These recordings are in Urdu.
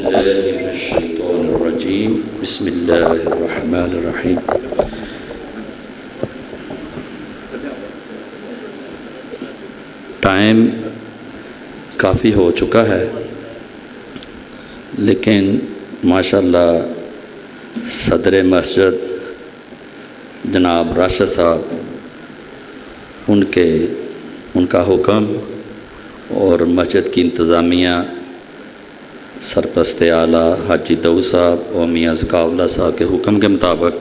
باللہ من الشیطان الرجیم بسم اللہ الرحمن الرحیم۔ ٹائم کافی ہو چکا ہے لیکن ماشاءاللہ صدر مسجد جناب راشد صاحب ان کا حکم اور مسجد کی انتظامیہ سرپرست اعلیٰ حاجی داؤد صاحب اور میاں ذکاء اللہ صاحب کے حکم کے مطابق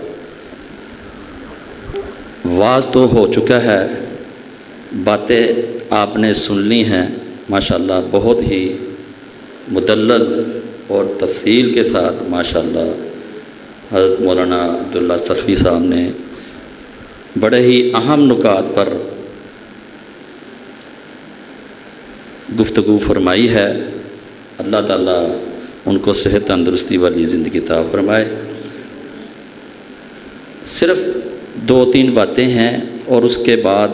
واعظ تو ہو چکا ہے، باتیں آپ نے سن لی ہیں ماشاءاللہ بہت ہی مدلل اور تفصیل کے ساتھ ماشاءاللہ حضرت مولانا عبداللہ سرفی صاحب نے بڑے ہی اہم نکات پر گفتگو فرمائی ہے۔ اللہ تعالیٰ ان کو صحت تندرستی والی زندگی عطا فرمائے۔ صرف 2-3 باتیں ہیں اور اس کے بعد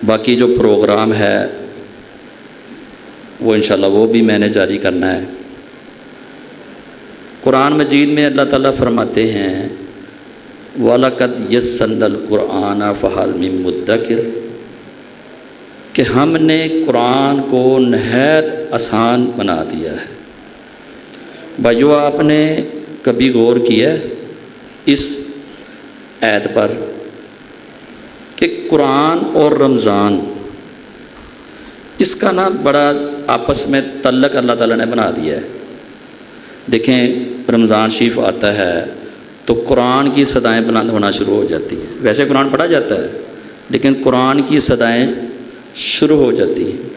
باقی جو پروگرام ہے وہ انشاءاللہ وہ بھی میں نے جاری کرنا ہے۔ قرآن مجید میں اللہ تعالیٰ فرماتے ہیں وَلَقَدْ يَسَّرْنَا الْقُرْآنَ فَهَلْ مِن مُدَّكِرٍ، کہ ہم نے قرآن کو نہایت آسان بنا دیا ہے۔ بھائیو، آپ نے کبھی غور کیا اس آیت پر کہ قرآن اور رمضان اس کا بڑا آپس میں تعلق اللہ تعالیٰ نے بنا دیا ہے۔ دیکھیں، رمضان شریف آتا ہے تو قرآن کی صدائیں بلند ہونا شروع ہو جاتی ہیں۔ ویسے قرآن پڑھا جاتا ہے لیکن قرآن کی صدائیں شروع ہو جاتی ہیں۔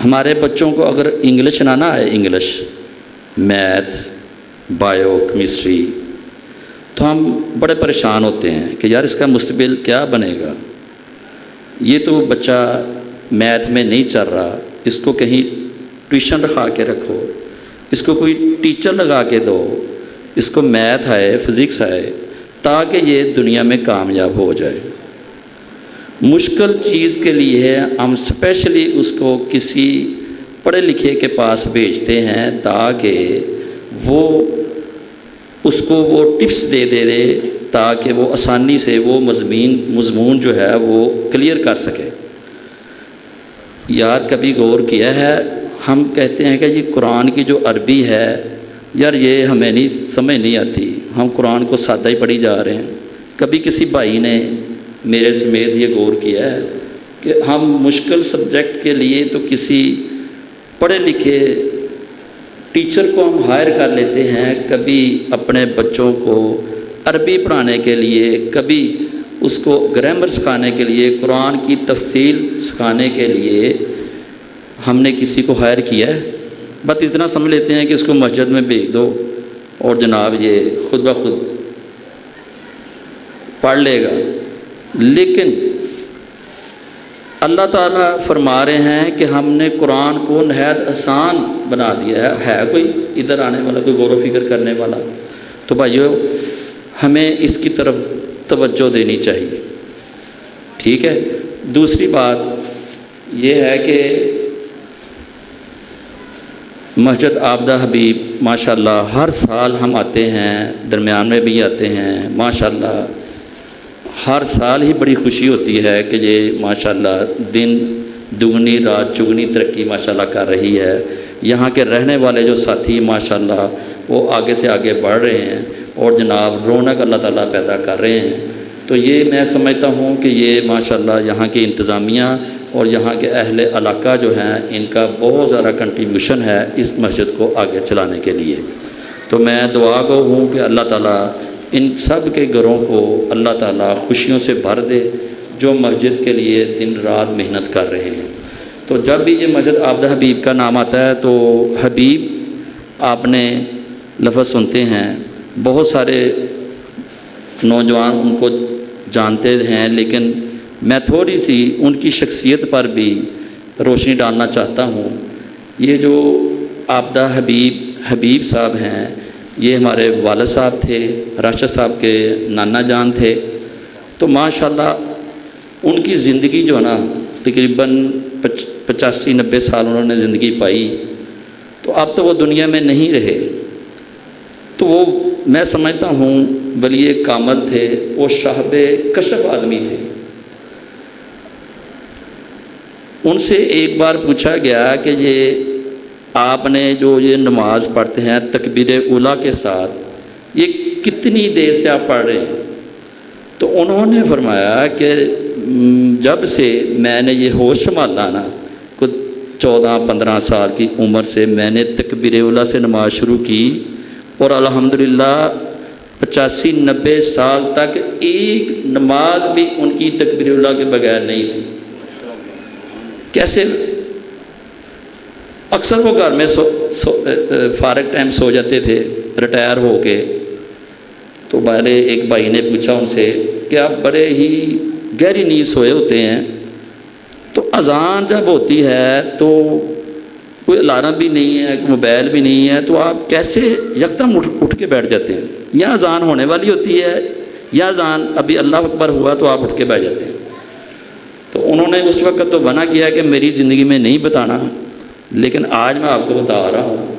ہمارے بچوں کو اگر انگلش نہ آئے، انگلش، میتھ، بایو، کیمسٹری، تو ہم بڑے پریشان ہوتے ہیں کہ یار اس کا مستقبل کیا بنے گا۔ یہ تو بچہ میتھ میں نہیں چل رہا، اس کو کہیں ٹیوشن رکھا کے رکھو، اس کو کوئی ٹیچر لگا کے دو، اس کو میتھ آئے، فزکس آئے، تاکہ یہ دنیا میں کامیاب ہو جائے۔ مشکل چیز کے لیے ہم اسپیشلی اس کو کسی پڑھے لکھے کے پاس بھیجتے ہیں تاکہ وہ اس کو وہ ٹپس دے تاکہ وہ آسانی سے وہ مضمون جو ہے وہ کلیئر کر سکے۔ یار کبھی غور کیا ہے، ہم کہتے ہیں کہ یہ قرآن کی جو عربی ہے یار یہ ہمیں سمجھ نہیں آتی، ہم قرآن کو سادہ ہی پڑھی جا رہے ہیں۔ کبھی کسی بھائی نے میرے سمیت یہ غور کیا ہے کہ ہم مشکل سبجیکٹ کے لیے تو کسی پڑھے لکھے ٹیچر کو ہم ہائر کر لیتے ہیں، کبھی اپنے بچوں کو عربی پڑھانے کے لیے، کبھی اس کو گرامر سکھانے کے لیے، قرآن کی تفصیل سکھانے کے لیے ہم نے کسی کو ہائر کیا ہے۔ بس اتنا سمجھ لیتے ہیں کہ اس کو مسجد میں بھیج دو اور جناب یہ خود بخود پڑھ لے گا۔ لیکن اللہ تعالیٰ فرما رہے ہیں کہ ہم نے قرآن کو نہایت آسان بنا دیا ہے کوئی ادھر آنے والا، کوئی غور و فکر کرنے والا؟ تو بھائیو، ہمیں اس کی طرف توجہ دینی چاہیے، ٹھیک ہے۔ دوسری بات یہ ہے کہ مسجد عابدہ حبیب ماشاءاللہ ہر سال ہم آتے ہیں، درمیان میں بھی آتے ہیں ماشاءاللہ، ہر سال ہی بڑی خوشی ہوتی ہے کہ یہ ماشاءاللہ دن دگنی رات چگنی ترقی ماشاءاللہ کر رہی ہے۔ یہاں کے رہنے والے جو ساتھی ماشاءاللہ وہ آگے سے آگے بڑھ رہے ہیں اور جناب رونق اللہ تعالیٰ پیدا کر رہے ہیں۔ تو یہ میں سمجھتا ہوں کہ یہ ماشاءاللہ یہاں کی انتظامیہ اور یہاں کے اہل علاقہ جو ہیں ان کا بہت زیادہ کنٹریبیوشن ہے اس مسجد کو آگے چلانے کے لیے۔ تو میں دعا گو ہوں کہ اللہ تعالیٰ ان سب کے گھروں کو اللہ تعالیٰ خوشیوں سے بھر دے جو مسجد کے لیے دن رات محنت کر رہے ہیں۔ تو جب بھی یہ مسجد عابدہ حبیب کا نام آتا ہے تو حبیب آپ نے لفظ سنتے ہیں، بہت سارے نوجوان ان کو جانتے ہیں، لیکن میں تھوڑی سی ان کی شخصیت پر بھی روشنی ڈالنا چاہتا ہوں۔ یہ جو عابدہ حبیب صاحب ہیں یہ ہمارے والد صاحب تھے، راشد صاحب کے نانا جان تھے۔ تو ماشاءاللہ ان کی زندگی جو ہے نا تقریباً 85-90 سال انہوں نے زندگی پائی، تو اب تو وہ دنیا میں نہیں رہے۔ تو وہ میں سمجھتا ہوں ولی کامل تھے، وہ صاحب کشف آدمی تھے۔ ان سے ایک بار پوچھا گیا کہ یہ آپ نے جو یہ نماز پڑھتے ہیں تکبیر اولیٰ کے ساتھ، یہ کتنی دیر سے آپ پڑھ رہے ہیں؟ تو انہوں نے فرمایا کہ جب سے میں نے یہ ہوش سنبھالا نا، کچھ 14-15 سال کی عمر سے میں نے تکبیر اولیٰ سے نماز شروع کی، اور الحمدللہ 85-90 سال تک ایک نماز بھی ان کی تکبیر اولیٰ کے بغیر نہیں تھی۔ کیسے؟ اکثر وہ گھر میں فارغ ٹائم سو جاتے تھے ریٹائر ہو کے۔ تو میرے ایک بھائی نے پوچھا ان سے کہ آپ بڑے ہی گہری نیند سوئے ہوتے ہیں، تو اذان جب ہوتی ہے تو کوئی الارم بھی نہیں ہے، موبائل بھی نہیں ہے، تو آپ کیسے یکدم اٹھ کے بیٹھ جاتے ہیں؟ یا اذان ہونے والی ہوتی ہے یا اذان ابھی اللہ اکبر ہوا تو آپ اٹھ کے بیٹھ جاتے ہیں؟ تو انہوں نے اس وقت تو منع کیا کہ میری زندگی میں نہیں بتانا، لیکن آج میں آپ کو بتا رہا ہوں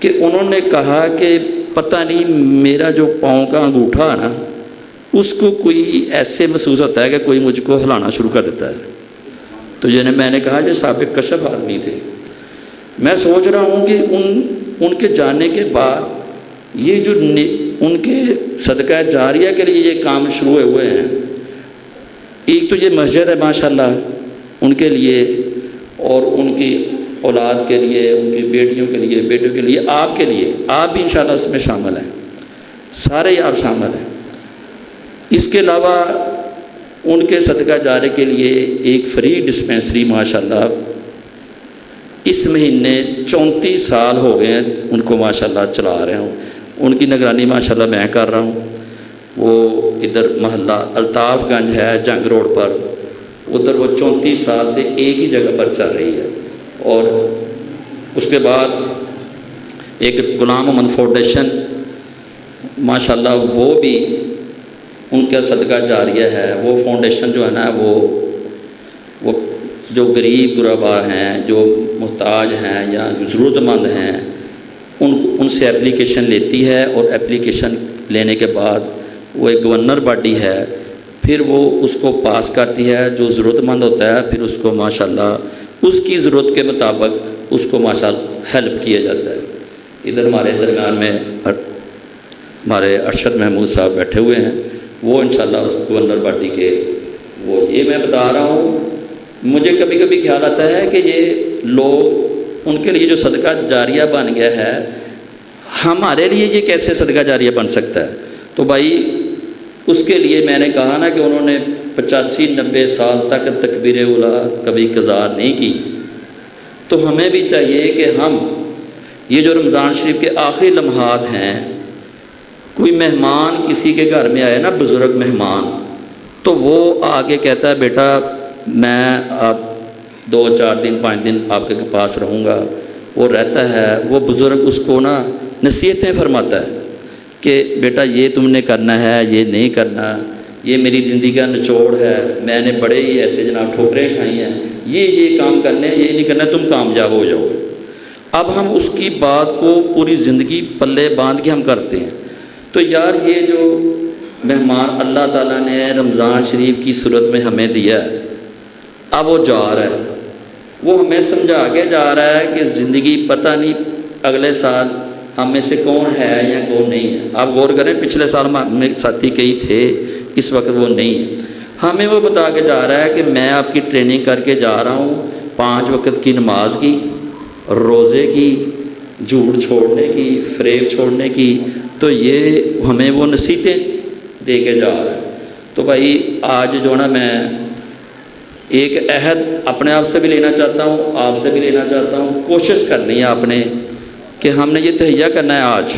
کہ انہوں نے کہا کہ پتہ نہیں میرا جو پاؤں کا انگوٹھا ہے نا، اس کو کوئی ایسے محسوس ہوتا ہے کہ کوئی مجھ کو ہلانا شروع کر دیتا ہے۔ تو میں نے کہا یہ سابق کشف آدمی تھے۔ میں سوچ رہا ہوں کہ ان کے جانے کے بعد یہ جو ان کے صدقہ جاریہ کے لیے یہ کام شروع ہوئے ہیں، ایک تو یہ مسجد ہے ماشاءاللہ ان کے لیے، اور ان کی اولاد کے لیے، ان کی بیٹیوں کے لیے، بیٹوں کے لیے، آپ کے لیے، آپ بھی انشاءاللہ اس میں شامل ہیں، سارے ہی آپ شامل ہیں۔ اس کے علاوہ ان کے صدقہ جاریہ کے لیے ایک فری ڈسپینسری ماشاءاللہ اس مہینے 34 سال ہو گئے ہیں ان کو ماشاءاللہ چلا رہے ہوں، ان کی نگرانی ماشاءاللہ میں کر رہا ہوں۔ وہ ادھر محلہ الطاف گنج ہے جنگ روڈ پر، ادھر وہ 34 سال سے ایک ہی جگہ پر چل رہی ہے۔ اور اس کے بعد ایک غلام محمد فاؤنڈیشن ماشاءاللہ وہ بھی ان کا صدقہ جاریہ ہے۔ وہ فاؤنڈیشن جو ہے نا وہ جو غریب غربا ہیں، جو محتاج ہیں یا ضرورت مند ہیں، ان سے اپلیکیشن لیتی ہے، اور اپلیکیشن لینے کے بعد وہ ایک گورنر باڈی ہے، پھر وہ اس کو پاس کرتی ہے، جو ضرورت مند ہوتا ہے پھر اس کو ماشاءاللہ اس کی ضرورت کے مطابق اس کو ماشاءاللہ ہیلپ کیا جاتا ہے۔ ادھر ہمارے درمیان میں ہمارے ارشد محمود صاحب بیٹھے ہوئے ہیں، وہ انشاءاللہ اس گورنر باڈی کے وہ یہ میں بتا رہا ہوں۔ مجھے کبھی کبھی خیال آتا ہے کہ یہ لوگ ان کے لیے جو صدقہ جاریہ بن گیا ہے، ہمارے لیے یہ کیسے صدقہ جاریہ بن سکتا ہے؟ تو بھائی اس کے لیے میں نے کہا نا کہ انہوں نے 85-90 سال تک تکبیر اولیٰ کبھی قضا نہیں کی، تو ہمیں بھی چاہیے کہ ہم یہ جو رمضان شریف کے آخری لمحات ہیں، کوئی مہمان کسی کے گھر میں آئے نا، بزرگ مہمان، تو وہ آگے کہتا ہے بیٹا میں آپ 2-4 دن 5 دن آپ کے پاس رہوں گا، وہ رہتا ہے، وہ بزرگ اس کو نا نصیحتیں فرماتا ہے کہ بیٹا یہ تم نے کرنا ہے، یہ نہیں کرنا، یہ میری زندگی کا نچوڑ ہے، میں نے بڑے ہی ایسے جناب ٹھوکریں کھائی ہیں، یہ کام کرنے یہ نہیں کرنا، تم کامیاب ہو جاؤ۔ اب ہم اس کی بات کو پوری زندگی پلے باندھ کے ہم کرتے ہیں۔ تو یار یہ جو مہمان اللہ تعالیٰ نے رمضان شریف کی صورت میں ہمیں دیا ہے، اب وہ جا رہا ہے، وہ ہمیں سمجھا کے جا رہا ہے کہ زندگی پتہ نہیں اگلے سال ہم میں سے کون ہے یا کون نہیں ہے۔ آپ غور کریں، پچھلے سال میں ساتھی کئی تھے، اس وقت وہ نہیں ہے۔ ہمیں وہ بتا کے جا رہا ہے کہ میں آپ کی ٹریننگ کر کے جا رہا ہوں 5 وقت کی نماز کی، روزے کی، جھوٹ چھوڑنے کی، فریب چھوڑنے کی، تو یہ ہمیں وہ نصیحتیں دے کے جا رہا ہے۔ تو بھائی آج جو نا میں ایک عہد اپنے آپ سے بھی لینا چاہتا ہوں، آپ سے بھی لینا چاہتا ہوں، کوشش کرنی ہے آپ نے کہ ہم نے یہ تہیہ کرنا ہے آج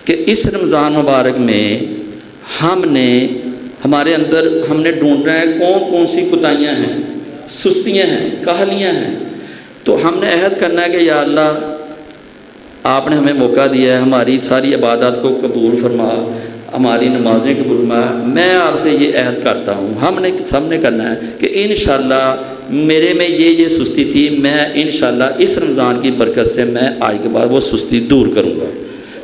کہ اس رمضان مبارک میں ہم نے ہمارے اندر ہم نے ڈھونڈنا ہے کون کون سی کوتاہیاں ہیں، سستیاں ہیں، کاہلیاں ہیں۔ تو ہم نے عہد کرنا ہے کہ یا اللہ آپ نے ہمیں موقع دیا ہے، ہماری ساری عبادات کو قبول فرما، ہماری نمازیں قبول فرمائے۔ میں آپ سے یہ عہد کرتا ہوں، ہم نے سب نے کرنا ہے کہ انشاءاللہ میرے میں یہ سستی تھی، میں انشاءاللہ اس رمضان کی برکت سے میں آج کے بعد وہ سستی دور کروں گا۔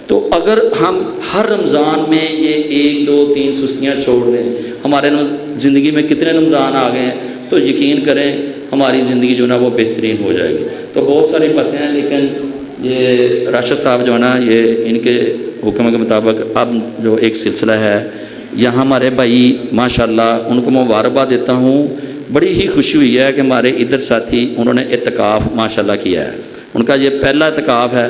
تو اگر ہم ہر رمضان میں یہ 1 2 3 سستیاں چھوڑ دیں، ہمارے زندگی میں کتنے رمضان آ گئے ہیں، تو یقین کریں ہماری زندگی جو ہے نا وہ بہترین ہو جائے گی۔ تو بہت ساری باتیں ہیں، لیکن یہ راشد صاحب جو ہے نا یہ ان کے حکم کے مطابق اب جو ایک سلسلہ ہے، یہاں ہمارے بھائی ماشاءاللہ ان کو مبارکباد دیتا ہوں۔ بڑی ہی خوشی ہوئی ہے کہ ہمارے ادھر ساتھی انہوں نے اعتکاف ماشاءاللہ کیا ہے، ان کا یہ پہلا اعتکاف ہے۔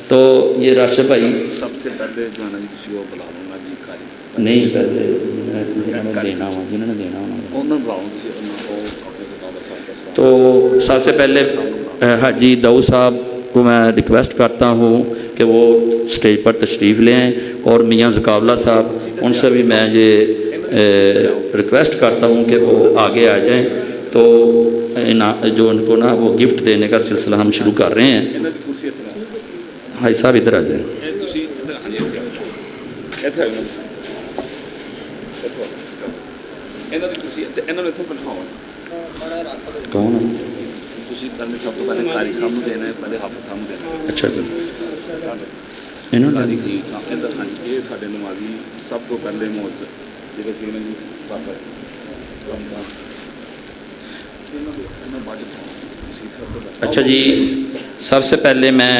تو یہ راشد بھائی سب سے پہلے جو ہے نا جی کسی کو بلا لوں گا جی کاری نہیں پہلے جنہوں نے دینا انہوں نے بلاؤں کسی اپنے سے تو سب سے پہلے حاجی داؤد صاحب کو میں ریکویسٹ کرتا ہوں کہ وہ اسٹیج پر تشریف لیں، اور میاں ذکاولہ صاحب ان سے بھی میں یہ ریکویسٹ کرتا ہوں کہ وہ آگے آ جائیں۔ تو جو ان کو نا وہ گفٹ دینے کا سلسلہ ہم شروع کر رہے ہیں۔ حاجی صاحب ادھر آ جائیں۔ کون ہے؟ سب تو پہلے قاری صاحب کو دینا ہے، پہلے حافظ صاحب کو دینا ہے۔ اچھا جی، انہوں نے یہ سارے نمازی سب تو پہلے موت جی بابا اچھا جی، سب سے پہلے میں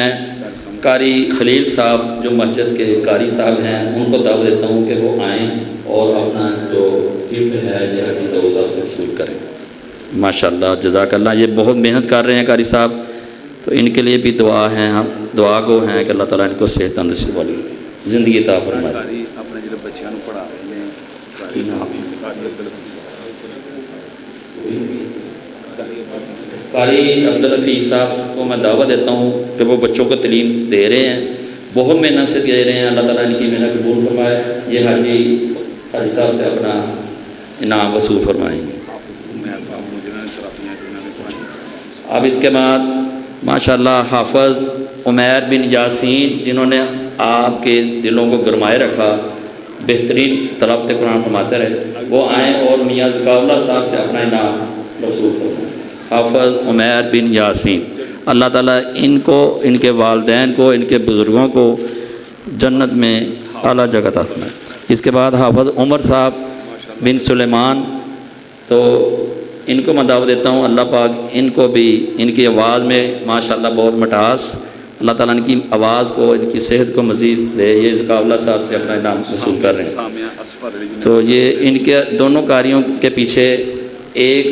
قاری خلیل صاحب جو مسجد کے قاری صاحب ہیں ان کو دعوت دیتا ہوں کہ وہ آئیں اور اپنا جو گفٹ ہے یہ حاجی داؤد صاحب سے وصول کریں۔ ماشاءاللہ جزاک اللہ، یہ بہت محنت کر رہے ہیں قاری صاحب، تو ان کے لیے بھی دعا ہیں، ہم دعا گو ہیں کہ اللہ تعالیٰ ان کو صحت تندرستی والی زندگی عطا فرمائے۔ اپنے جڑے بچیاں کو پڑھا رہے ہیں قاری عبدالحفیظ صاحب کو میں دعوت دیتا ہوں کہ وہ بچوں کو تعلیم دے رہے ہیں، بہت محنت سے دے رہے ہیں، اللہ تعالیٰ ان کی محنت قبول فرمائے۔ یہ حاجی صاحب سے اپنا انعام وصول فرمائیں گے۔ اب اس کے بعد ماشاءاللہ حافظ عمیر بن یاسین جنہوں نے آپ کے دلوں کو گرمائے رکھا، بہترین تلاوت قرآن فرماتے رہے، وہ آئیں اور میاں ذکاولہ صاحب سے اپنا انعام وصول فرمائیں۔ حافظ عمیر بن یاسین، اللہ تعالیٰ ان کو، ان کے والدین کو، ان کے بزرگوں کو جنت میں اعلیٰ جگہ عطا فرمائے۔ اس کے بعد حافظ عمر صاحب بن سلیمان، تو ان کو میں دعوت دیتا ہوں، اللہ پاک ان کو بھی، ان کی آواز میں ماشاءاللہ بہت مٹھاس، اللہ تعالیٰ ان کی آواز کو، ان کی صحت کو مزید دے۔ یہ ذکاولہ صاحب سے اپنا انعام وصول کر رہے ہیں۔ تو یہ ان کے دونوں قاریوں کے پیچھے ایک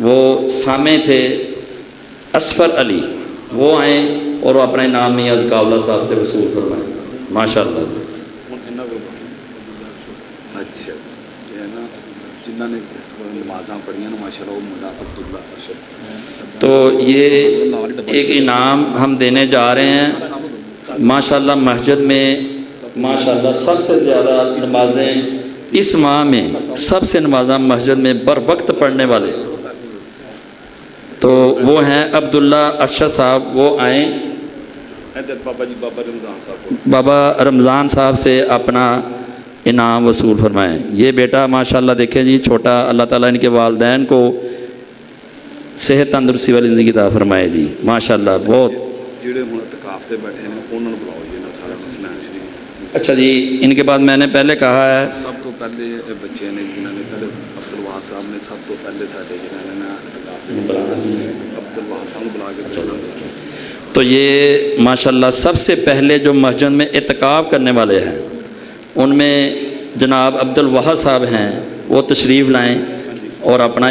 وہ سامع تھے اصفر علی، وہ آئیں اور وہ اپنا انعام میاں ذکاولہ صاحب سے وصول فرمائیں ماشاءاللہ۔ اچھا جنہوں نے نمازاں پڑھیاں ماشاءاللہ وہ مولا عبداللہ ارشد، تو یہ ایک انعام ہم دینے جا رہے ہیں۔ ماشاءاللہ مسجد میں ماشاءاللہ سب سے زیادہ نمازیں اس ماہ میں، سب سے نمازاں مسجد میں بر وقت پڑھنے والے تو وہ ہیں عبداللہ ارشد صاحب، وہ آئیں بابا رمضان صاحب سے اپنا انعام وصول فرمائیں۔ یہ بیٹا ماشاءاللہ دیکھیں جی چھوٹا، اللہ تعالیٰ ان کے والدین کو صحت تندرستی والی زندگی عطا فرمائے جی ماشاءاللہ۔ بہت جڑے ہوں اعتکاف تے بیٹھے ہیں انہوں نے بلاؤ جی نا سارا مسئلہ شریف۔ اچھا جی، ان کے بعد میں نے پہلے کہا ہے سب تو پہلے بچے نے جنہوں نے پہلے عبدالواحد صاحب نے سب تو پہلے سارے جنہوں نے عبدالواحد صاحب بلا کے تو یہ ماشاءاللہ سب سے پہلے جو مسجد میں اعتکاف کرنے والے ہیں ان میں جناب عبدالواحد صاحب ہیں، وہ تشریف لائیں اور اپنا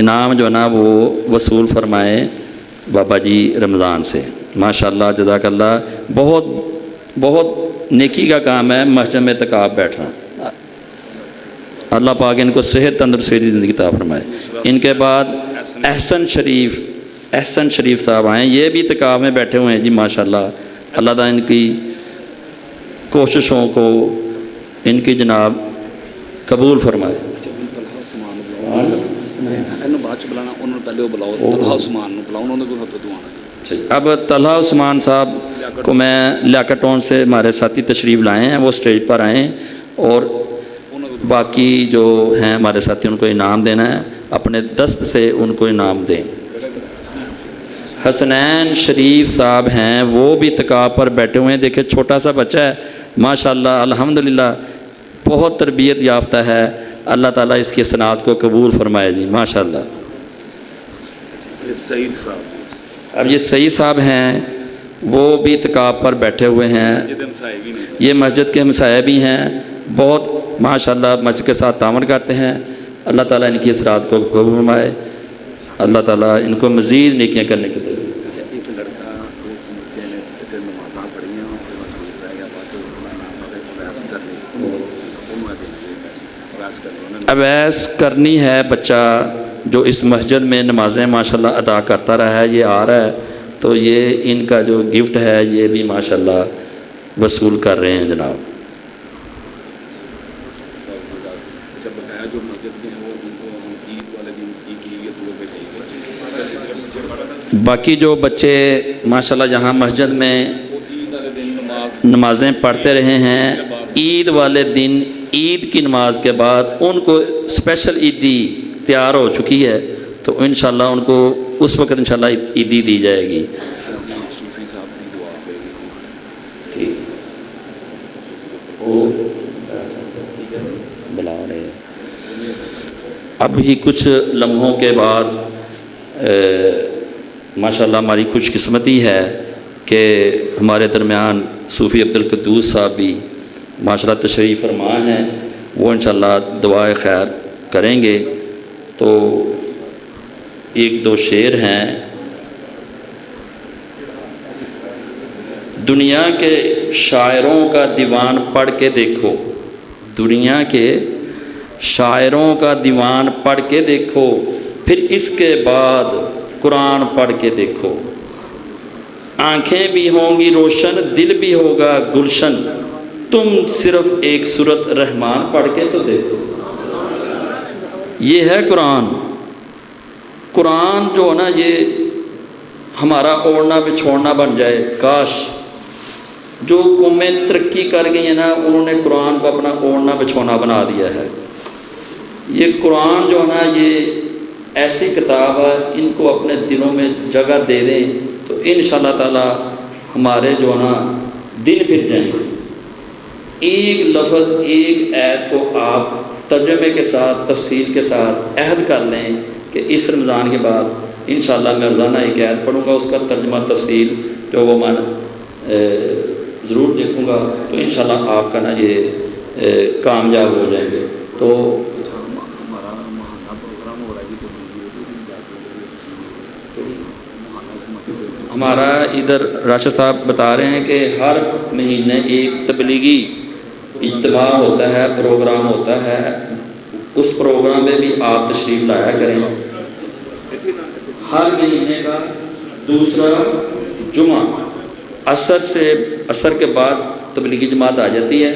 انعام جو ہے نا وہ وصول فرمائیں بابا جی رمضان سے ماشاءاللہ جزاک اللہ۔ بہت بہت نیکی کا کام ہے مسجد میں اعتکاف بیٹھنا، اللہ پاک ان کو صحت تندرستی زندگی عطا فرمائے۔ ان کے بعد احسن شریف صاحب آئیں، یہ بھی اعتکاف میں بیٹھے ہوئے ہیں جی ماشاءاللہ، اللہ تعالیٰ ان کی کوششوں کو ان کی جناب قبول فرمائے۔ بعد چ بلانا انہوں نے پہلے وہ بلاؤ طلحہ عثمان بلاؤ، انہوں نے کوئی ہاتھ دعانا اب طلحہ عثمان صاحب کو میں لیاقت ٹاؤن سے ہمارے ساتھی تشریف لائے ہیں، وہ اسٹیج پر آئیں اور باقی جو ہیں ہمارے ساتھی ان کو انعام دینا ہے، اپنے دست سے ان کو انعام دیں۔ حسنین شریف صاحب ہیں، وہ بھی تقاب پر بیٹھے ہوئے ہیں، دیکھیں چھوٹا سا بچہ ہے ماشاءاللہ الحمدللہ، بہت تربیت یافتہ ہے، اللہ تعالیٰ اس کی صنعت کو قبول فرمائے جی ماشاءاللہ۔ یہ سعید صاحب اب یہ سعید صاحب ہیں، وہ بھی تقاب پر بیٹھے ہوئے ہیں، جدن صاحب ہی نہیں یہ مسجد کے ہمسائے بھی ہیں، بہت ماشاءاللہ مسجد کے ساتھ تعاون کرتے ہیں، اللہ تعالیٰ ان کی اثرات کو قبول فرمائے، اللہ تعالیٰ ان کو مزید نیکیاں کرنے کی توفیق۔ اچھا ایک لڑکا اس مکے نے فکر نمازاں پڑھیاں اور مشہور رہ گیا باقی ویس کر لی ویس کر لی اویس کرنی ہے بچہ جو اس مسجد میں نمازیں ماشاءاللہ ادا کرتا رہا ہے، یہ آ رہا ہے، تو یہ ان کا جو گفٹ ہے یہ بھی ماشاءاللہ وصول کر رہے ہیں جناب۔ جب بتایا جو مسجد کے ہیں وہ ان کو ہم عید والے دن عید کی لیے دور پہ باقی جو بچے ماشاءاللہ یہاں مسجد میں عید والے دن نماز نمازیں پڑھتے رہے ہیں، عید والے دن عید کی نماز کے بعد ان کو اسپیشل عیدی تیار ہو چکی ہے، تو انشاءاللہ ان کو اس وقت انشاءاللہ عیدی دی جائے گی۔ صوفی صاحب کی دعا پہ بلا رہے ہیں اب ہی کچھ لمحوں کے بعد ماشاءاللہ ہماری خوش قسمتی ہے کہ ہمارے درمیان صوفی عبدالقدوس صاحب بھی ماشاءاللہ تشریف فرما ہیں، وہ انشاءاللہ دعائے خیر کریں گے، تو ایک دو شعر ہیں۔ دنیا کے شاعروں کا دیوان پڑھ کے دیکھو، دنیا کے شاعروں کا دیوان پڑھ کے دیکھو، پھر اس کے بعد قرآن پڑھ کے دیکھو، آنکھیں بھی ہوں گی روشن دل بھی ہوگا گلشن، تم صرف ایک سورت رحمان پڑھ کے تو دیکھو۔ یہ ہے قرآن۔ قرآن جو ہے نا یہ ہمارا اوڑھنا بچھوڑنا بن جائے، کاش جو قومیں ترقی کر گئی ہیں نا انہوں نے قرآن کو اپنا اوڑھنا بچھونا بنا دیا ہے۔ یہ قرآن جو ہے نا یہ ایسی کتاب ہے، ان کو اپنے دلوں میں جگہ دے دیں تو انشاءاللہ تعالی ہمارے جو ہے نا دل پھر جائیں گے۔ ایک لفظ ایک آیت کو آپ ترجمے کے ساتھ تفصیل کے ساتھ عہد کر لیں کہ اس رمضان کے بعد انشاءاللہ میں روزانہ ایک آیت پڑھوں گا، اس کا ترجمہ تفصیل جو وہ میں ضرور دیکھوں گا، تو انشاءاللہ آپ کا نا یہ کامیاب ہو جائیں گے۔ تو ہمارا ماہانہ پروگرام ہو رہا ہے ہمارا ادھر راشد صاحب بتا رہے ہیں کہ ہر مہینے ایک تبلیغی اجتماع ہوتا ہے، پروگرام ہوتا ہے، اس پروگرام میں بھی آپ تشریف لایا کریں۔ ہر مہینے کا دوسرا جمعہ عصر کے بعد تبلیغی جماعت آ جاتی ہے،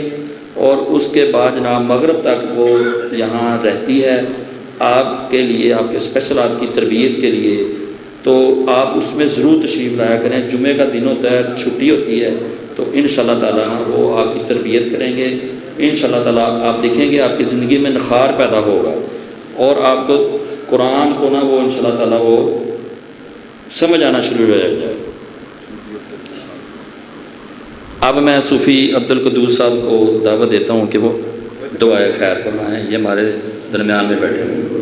اور اس کے بعد جناب مغرب تک وہ یہاں رہتی ہے آپ کے لیے، آپ کے اسپیشل آپ کی تربیت کے لیے، تو آپ اس میں ضرور تشریف لایا کریں۔ جمعے کا دن ہوتا ہے، چھٹی ہوتی ہے، تو انشاءاللہ تعالیٰ وہ آپ کی تربیت کریں گے، انشاءاللہ تعالیٰ آپ دیکھیں گے آپ کی زندگی میں نخار پیدا ہوگا، اور آپ کو قرآن کو نا وہ انشاءاللہ تعالیٰ وہ سمجھ آنا شروع ہو جائے گا۔ اب میں صوفی عبدالقدوس صاحب کو دعوت دیتا ہوں کہ وہ دعائے خیر فرمائیں، یہ ہمارے درمیان میں بیٹھے ہیں۔